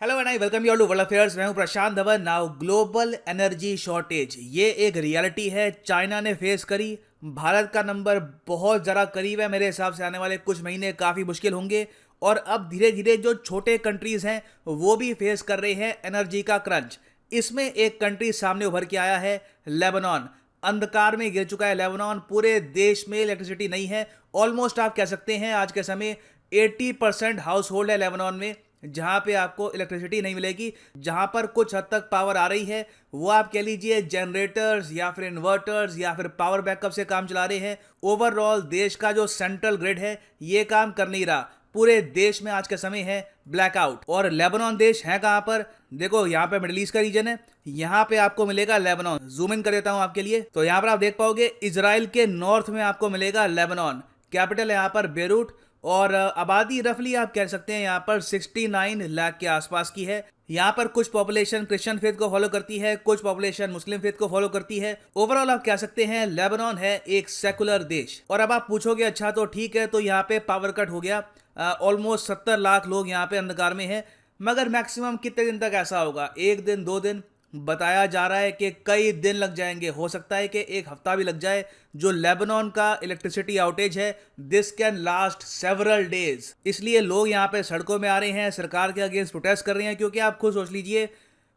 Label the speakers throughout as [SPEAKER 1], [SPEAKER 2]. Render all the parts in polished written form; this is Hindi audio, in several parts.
[SPEAKER 1] Hello and I welcome you all to world affairs. मैं हूं Prashant Dhawan. Now global energy shortage ये एक रियलिटी है, चाइना ने फेस करी। भारत का नंबर बहुत ज़रा करीब है। मेरे हिसाब से आने वाले कुछ महीने काफ़ी मुश्किल होंगे और अब धीरे धीरे जो छोटे कंट्रीज़ हैं वो भी फेस कर रहे हैं एनर्जी का क्रंच। इसमें एक कंट्री सामने उभर के आया है, लेबनान। अंधकार में गिर चुका है लेबनान। पूरे देश में इलेक्ट्रिसिटी नहीं है। ऑलमोस्ट आप कह सकते हैं आज के समय 80% हाउस होल्ड है लेबनान में जहां पे आपको इलेक्ट्रिसिटी नहीं मिलेगी। जहां पर कुछ हद तक पावर आ रही है वो आप कह लीजिए जनरेटर्स या फिर इन्वर्टर्स या फिर पावर बैकअप से काम चला रहे हैं। ओवरऑल देश का जो सेंट्रल ग्रिड है ये काम कर नहीं रहा। पूरे देश में आज के समय है ब्लैकआउट। और लेबनान देश है कहां पर? देखो यहाँ पे मिडिल ईस्ट का रीजन है, यहाँ पे आपको मिलेगा लेबनान। जूम इन कर देता हूं आपके लिए, तो यहाँ पर आप देख पाओगे इजराइल के नॉर्थ में आपको मिलेगा लेबनान। कैपिटल है यहाँ पर बेरूट और आबादी रफली आप कह सकते हैं यहाँ पर 69 लाख के आसपास की है। यहाँ पर कुछ पॉपुलेशन क्रिश्चियन फेथ को फॉलो करती है, कुछ पॉपुलेशन मुस्लिम फेथ को फॉलो करती है। ओवरऑल आप कह सकते हैं लेबनान है एक सेकुलर देश। और अब आप पूछोगे अच्छा तो ठीक है, तो यहाँ पे पावर कट हो गया, ऑलमोस्ट 70 लाख लोग यहाँ पे अंधकार में है। मगर मैक्सिमम कितने दिन तक ऐसा होगा? एक दिन, 2 दिन? बताया जा रहा है कि कई दिन लग जाएंगे, हो सकता है कि एक हफ्ता भी लग जाए। जो लेबनान का इलेक्ट्रिसिटी आउटेज है this can last several days. इसलिए लोग यहाँ पे सड़कों में आ रहे हैं, सरकार के अगेंस्ट प्रोटेस्ट कर रहे हैं। क्योंकि आप खुद सोच लीजिए,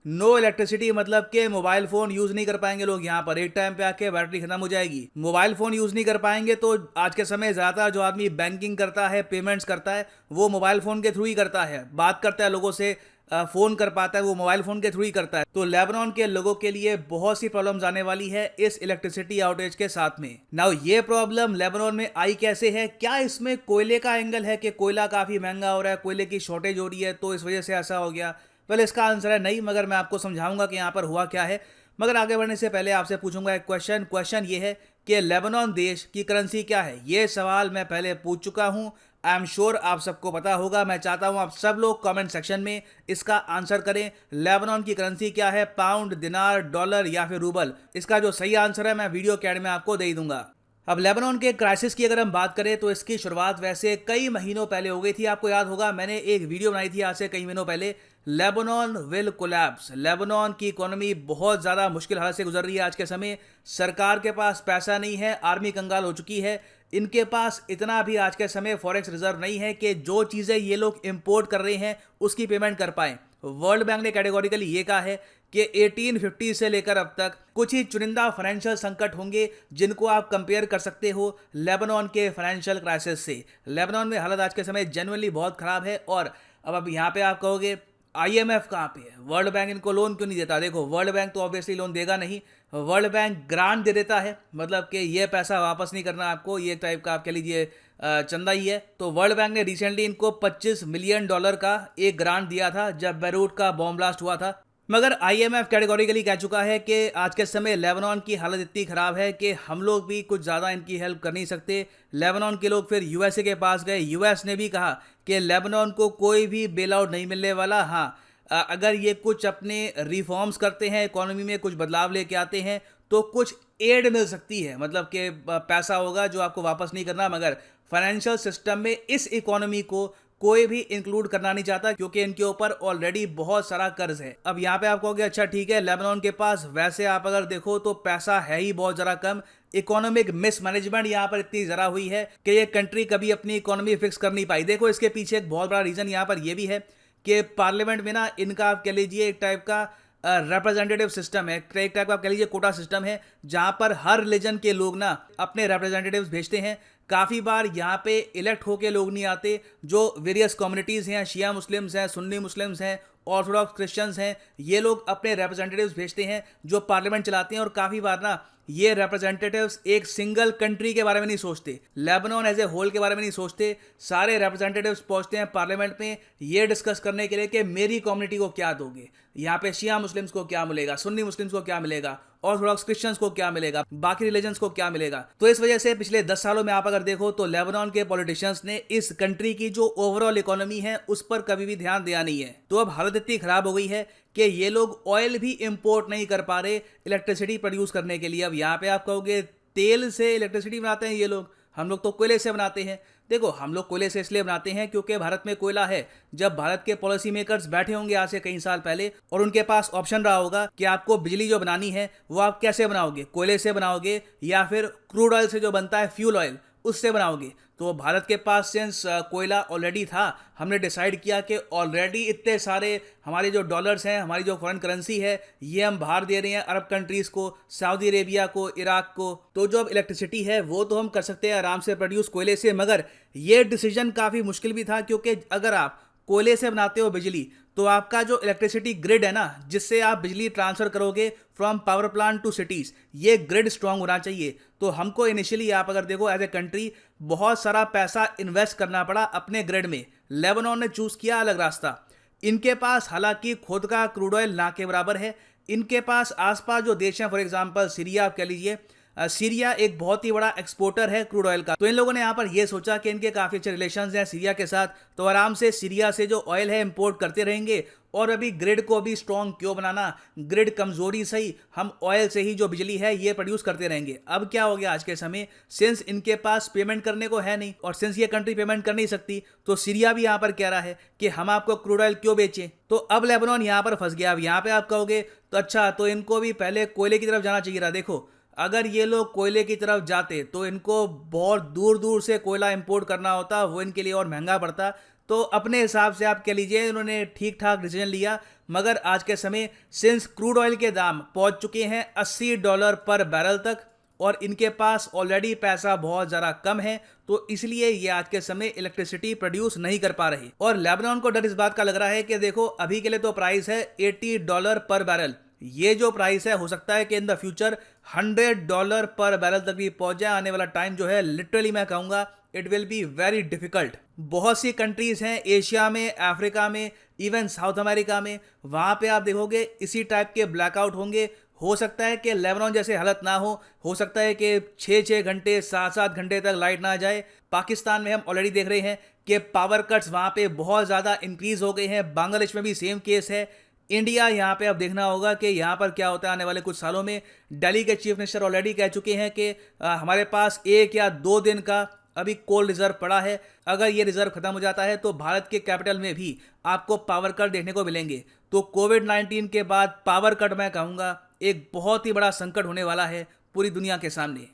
[SPEAKER 1] नो इलेक्ट्रिसिटी मतलब कि मोबाइल फोन यूज नहीं कर पाएंगे लोग। यहाँ पर एक टाइम पे आके बैटरी खत्म हो जाएगी। मोबाइल फोन यूज नहीं कर पाएंगे तो आज के समय ज्यादा जो आदमी बैंकिंग करता है, पेमेंट्स करता है, वो मोबाइल फोन के थ्रू ही करता है। बात करता है लोगों से, फोन कर पाता है, वो मोबाइल फोन के थ्रू ही करता है। तो लेबनान के लोगों के लिए बहुत सी प्रॉब्लम्स आने वाली है इस इलेक्ट्रिसिटी आउटेज के साथ में। नाउ ये प्रॉब्लम लेबनान में आई कैसे है? क्या इसमें कोयले का एंगल है कि कोयला काफी महंगा हो रहा है, कोयले की शॉर्टेज हो रही है तो इस वजह से ऐसा हो गया? वेल, इसका आंसर है नहीं, मगर मैं आपको समझाऊंगा कि यहाँ पर हुआ क्या है। मगर आगे बढ़ने से पहले आपसे पूछूंगा एक क्वेश्चन ये है कि लेबनान देश की करेंसी क्या है? ये सवाल मैं पहले पूछ चुका हूं। आई एम श्योर आप सबको पता होगा। मैं चाहता हूं आप सब लोग कमेंट सेक्शन में इसका आंसर करें। लेबनान की करेंसी क्या है? पाउंड, दिनार, डॉलर या फिर रूबल? इसका जो सही आंसर है मैं वीडियो के एंड में आपको दे दूंगा। अब लेबनान के क्राइसिस की अगर हम बात करें तो इसकी शुरुआत वैसे कई महीनों पहले हो गई थी। आपको याद होगा मैंने एक वीडियो बनाई थी आज से कई महीनों पहले, लेबनान विल कोलैप्स। लेबनान की इकोनॉमी बहुत ज़्यादा मुश्किल हालत से गुजर रही है आज के समय। सरकार के पास पैसा नहीं है, आर्मी कंगाल हो चुकी है। इनके पास इतना भी आज के समय फॉरेक्स रिजर्व नहीं है कि जो चीज़ें ये लोग इंपोर्ट कर रहे हैं उसकी पेमेंट कर पाएं। वर्ल्ड बैंक ने कैटेगोरिकली ये कहा है कि 1850 से लेकर अब तक कुछ ही चुनिंदा फाइनेंशियल संकट होंगे जिनको आप कंपेयर कर सकते हो लेबनान के फाइनेंशियल क्राइसिस से। लेबनान में हालत आज के समय जेन्युइनली बहुत खराब है। और अब यहाँ पे आप कहोगे आईएमएफ कहाँ पे है, वर्ल्ड बैंक इनको लोन क्यों नहीं देता? देखो, वर्ल्ड बैंक तो ऑब्वियसली लोन देगा नहीं। वर्ल्ड बैंक ग्रांट दे देता है, मतलब कि ये पैसा वापस नहीं करना आपको, ये टाइप का आप कह लीजिए चंदा ही है। तो वर्ल्ड बैंक ने रिसेंटली इनको $25 मिलियन का एक ग्रांट दिया था जब बेरूट का बॉम्ब ब्लास्ट हुआ था। मगर आईएमएफ कैटेगोरिकली कह चुका है कि आज के समय लेबनान की हालत इतनी ख़राब है कि हम लोग भी कुछ ज़्यादा इनकी हेल्प कर नहीं सकते। लेबनान के लोग फिर यूएसए के पास गए। यूएस ने भी कहा कि लेबनान को कोई भी बेल आउट नहीं मिलने वाला। हाँ, अगर ये कुछ अपने रिफॉर्म्स करते हैं, इकोनॉमी में कुछ बदलाव लेके आते हैं तो कुछ एड मिल सकती है, मतलब कि पैसा होगा जो आपको वापस नहीं करना। मगर फाइनेंशियल सिस्टम में इस इकोनॉमी को कोई भी इंक्लूड करना नहीं चाहता क्योंकि इनके ऊपर ऑलरेडी बहुत सारा कर्ज है। अब यहाँ पे आप कहोगे अच्छा ठीक है, लेबनान के पास वैसे आप अगर देखो तो पैसा है ही बहुत ज़रा कम। इकोनॉमिक मिसमैनेजमेंट यहाँ पर इतनी ज़रा हुई है कि ये कंट्री कभी अपनी इकोनॉमी फिक्स कर नहीं पाई। देखो, इसके पीछे एक बहुत बड़ा रीज़न यहाँ पर यह भी है कि पार्लियामेंट में ना इनका आप कह लीजिए एक टाइप का रिप्रेजेंटेटिव सिस्टम है, एक टाइप का आप कह लीजिए कोटा सिस्टम है, जहां पर हर रिलीजन के लोग ना अपने रिप्रेजेंटेटिव्स भेजते हैं। काफ़ी बार यहाँ पे इलेक्ट होके लोग नहीं आते। जो वेरियस कम्युनिटीज़ हैं, शिया मुस्लिम्स हैं, सुन्नी मुस्लिम्स हैं, ऑर्थोडॉक्स क्रिश्चियंस हैं, ये लोग अपने रिप्रेजेंटेटिव्स भेजते हैं जो पार्लियामेंट चलाते हैं। और काफ़ी बार ना ये रिप्रेजेंटेटिव्स एक सिंगल कंट्री के बारे में नहीं सोचते, लेबनान एज ए होल के बारे में नहीं सोचते। सारे रिप्रेजेंटेटिव्स पहुंचते हैं पार्लियामेंट में ये डिस्कस करने के लिए कि मेरी कम्युनिटी को क्या दोगे, यहाँ पे शिया मुस्लिम्स को क्या मिलेगा, सुन्नी मुस्लिम्स को क्या मिलेगा, ऑर्थोडॉक्स क्रिश्चियंस को क्या मिलेगा, बाकी रिलीजन्स को क्या मिलेगा। तो इस वजह से पिछले 10 सालों में आप अगर देखो तो लेबनान के पॉलिटिशियंस ने इस कंट्री की जो ओवरऑल इकोनॉमी है उस पर कभी भी ध्यान दिया नहीं है। तो अब हालत इतनी खराब हो गई है कि ये लोग ऑयल भी इंपोर्ट नहीं कर पा रहे इलेक्ट्रिसिटी प्रोड्यूस करने के लिए। अब यहाँ पे आप कहोगे तेल से इलेक्ट्रिसिटी बनाते हैं ये लोग, हम लोग तो कोयले से बनाते हैं। देखो, हम लोग कोयले से इसलिए बनाते हैं क्योंकि भारत में कोयला है। जब भारत के पॉलिसी मेकर्स बैठे होंगे आज से कई साल पहले और उनके पास ऑप्शन रहा होगा कि आपको बिजली जो बनानी है वो आप कैसे बनाओगे, कोयले से बनाओगे या फिर क्रूड ऑयल से जो बनता है फ्यूल ऑयल उससे बनाओगे, तो भारत के पास सिंस कोयला ऑलरेडी था, हमने डिसाइड किया कि ऑलरेडी इतने सारे हमारे जो डॉलर्स हैं, हमारी जो फॉरेन करेंसी है, ये हम बाहर दे रहे हैं अरब कंट्रीज़ को, सऊदी अरेबिया को, इराक को, तो जो अब इलेक्ट्रिसिटी है वो तो हम कर सकते हैं आराम से प्रोड्यूस कोयले से। मगर ये डिसीजन काफ़ी मुश्किल भी था क्योंकि अगर आप कोयले से बनाते हो बिजली तो आपका जो इलेक्ट्रिसिटी ग्रिड है ना, जिससे आप बिजली ट्रांसफर करोगे from power plant to cities, ये ग्रिड स्ट्रांग होना चाहिए। तो हमको इनिशियली आप अगर देखो एज ए कंट्री बहुत सारा पैसा इन्वेस्ट करना पड़ा अपने ग्रिड में। लेबनान ने चूज किया अलग रास्ता। इनके पास हालांकि खुद का क्रूड ऑयल ना के बराबर है। इनके पास आसपास जो देश हैं, फॉर एग्जांपल सीरिया आप कह लीजिए, सीरिया एक बहुत ही बड़ा एक्सपोर्टर है क्रूड ऑयल का। तो इन लोगों ने यहाँ पर ये सोचा कि इनके काफ़ी अच्छे रिलेशंस हैं सीरिया के साथ, तो आराम से सीरिया से जो ऑयल है इंपोर्ट करते रहेंगे। और अभी ग्रिड को भी स्ट्रॉन्ग क्यों बनाना, ग्रिड कमजोरी सही, हम ऑयल से ही जो बिजली है ये प्रोड्यूस करते रहेंगे। अब क्या हो गया आज के समय, सिंस इनके पास पेमेंट करने को है नहीं और सिंस ये कंट्री पेमेंट कर नहीं सकती, तो सीरिया भी यहाँ पर कह रहा है कि हम आपको क्रूड ऑयल क्यों बेचें। तो अब लेबनान यहाँ पर फंस गया। अब यहाँ पे आप कहोगे तो अच्छा, तो इनको भी पहले कोयले की तरफ जाना चाहिए था। देखो, अगर ये लोग कोयले की तरफ जाते तो इनको बहुत दूर दूर से कोयला इंपोर्ट करना होता, वो इनके लिए और महंगा पड़ता। तो अपने हिसाब से आप कह लीजिए इन्होंने ठीक ठाक डिसीजन लिया। मगर आज के समय सिंस क्रूड ऑयल के दाम पहुंच चुके हैं $80 पर बैरल तक और इनके पास ऑलरेडी पैसा बहुत ज़्यादा कम है, तो इसलिए ये आज के समय इलेक्ट्रिसिटी प्रोड्यूस नहीं कर पा रहे। और लेबनान को डर इस बात का लग रहा है कि देखो, अभी के लिए तो प्राइस है $80 पर बैरल। ये जो प्राइस है हो सकता है कि इन द फ्यूचर $100 पर बैरल तक भी पहुंच जाए। आने वाला टाइम जो है लिटरली मैं कहूंगा it will be very difficult. बहुत सी कंट्रीज हैं एशिया में, अफ्रीका में, इवन साउथ अमेरिका में, वहां पे आप देखोगे इसी टाइप के ब्लैकआउट होंगे। हो सकता है कि लेबनान जैसे हालत ना हो सकता है कि 6-6 घंटे 7-7 घंटे तक लाइट ना जाए। पाकिस्तान में हम ऑलरेडी देख रहे हैं कि पावर कट्स वहां पे बहुत ज़्यादा इंक्रीज हो गए हैं। बांग्लादेश में भी सेम केस है। इंडिया, यहाँ पे अब देखना होगा कि यहाँ पर क्या होता है आने वाले कुछ सालों में। दिल्ली के चीफ मिनिस्टर ऑलरेडी कह चुके हैं कि हमारे पास 1 या 2 दिन का अभी कोल रिजर्व पड़ा है। अगर ये रिजर्व खत्म हो जाता है तो भारत के कैपिटल में भी आपको पावर कट देखने को मिलेंगे। तो कोविड-19 के बाद पावर कट मैं कहूँगा एक बहुत ही बड़ा संकट होने वाला है पूरी दुनिया के सामने।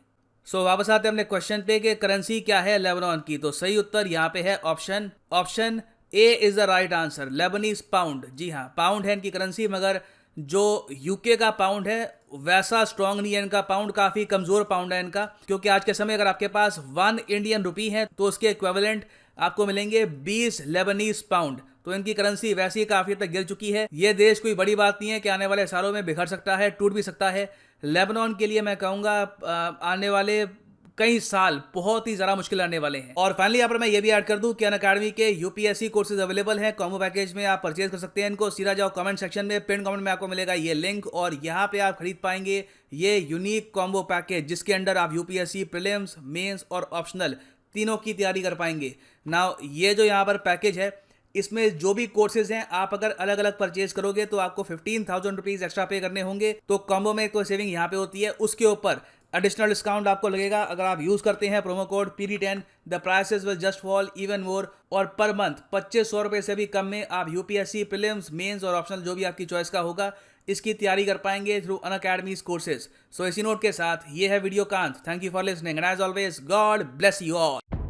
[SPEAKER 1] सो वापस आते हैं अपने क्वेश्चन पे कि करेंसी क्या है लेबनान की। तो सही उत्तर यहाँ पे है option A is the right answer, Lebanese pound. जी हाँ, पाउंड है इनकी करेंसी, मगर जो यूके का पाउंड है वैसा स्ट्रांग नहीं है इनका पाउंड, काफ़ी कमज़ोर पाउंड है इनका। क्योंकि आज के समय अगर आपके पास 1 इंडियन रुपी है तो उसके इक्विवेलेंट आपको मिलेंगे 20 लेबनीज पाउंड। तो इनकी करेंसी वैसे ही काफ़ी तक गिर चुकी है। ये देश कोई बड़ी बात नहीं है कि आने वाले सालों में बिखर सकता है, टूट भी सकता है। लेबनान के लिए मैं कहूँगा आने वाले कई साल बहुत ही ज़्यादा मुश्किल आने वाले हैं। और फाइनली यहाँ पर मैं ये भी ऐड कर दूं कि अनअकैडमी के यूपीएससी कोर्सेज अवेलेबल हैं कॉम्बो पैकेज में, आप परचेज कर सकते हैं इनको। सीधा जाओ कमेंट सेक्शन में, पिन कमेंट में आपको मिलेगा ये लिंक और यहाँ पे आप खरीद पाएंगे ये यूनिक कॉम्बो पैकेज, जिसके अंडर आप यूपीएससी प्रीलिम्स, मेंस और ऑप्शनल तीनों की तैयारी कर पाएंगे। नाउ ये जो यहाँ पर पैकेज है, इसमें जो भी कोर्सेज हैं आप अगर अलग अलग परचेज करोगे तो आपको 15,000 रुपीज़ एक्स्ट्रा पे करने होंगे। तो कॉम्बो में कोई सेविंग यहाँ पे होती है, उसके ऊपर एडिशनल डिस्काउंट आपको लगेगा अगर आप यूज़ करते हैं promo code PD10। The prices will just fall even more. और पर मंथ 2500 रुपये से भी कम में आप यूपीएससी प्रीलिम्स, मेंस और ऑप्शनल जो भी आपकी चॉइस का होगा इसकी तैयारी कर पाएंगे थ्रू अनअकैडमीज कोर्सेज। सो इसी नोट के साथ ये है वीडियो का अंत। Thank you for listening and as always God bless you all.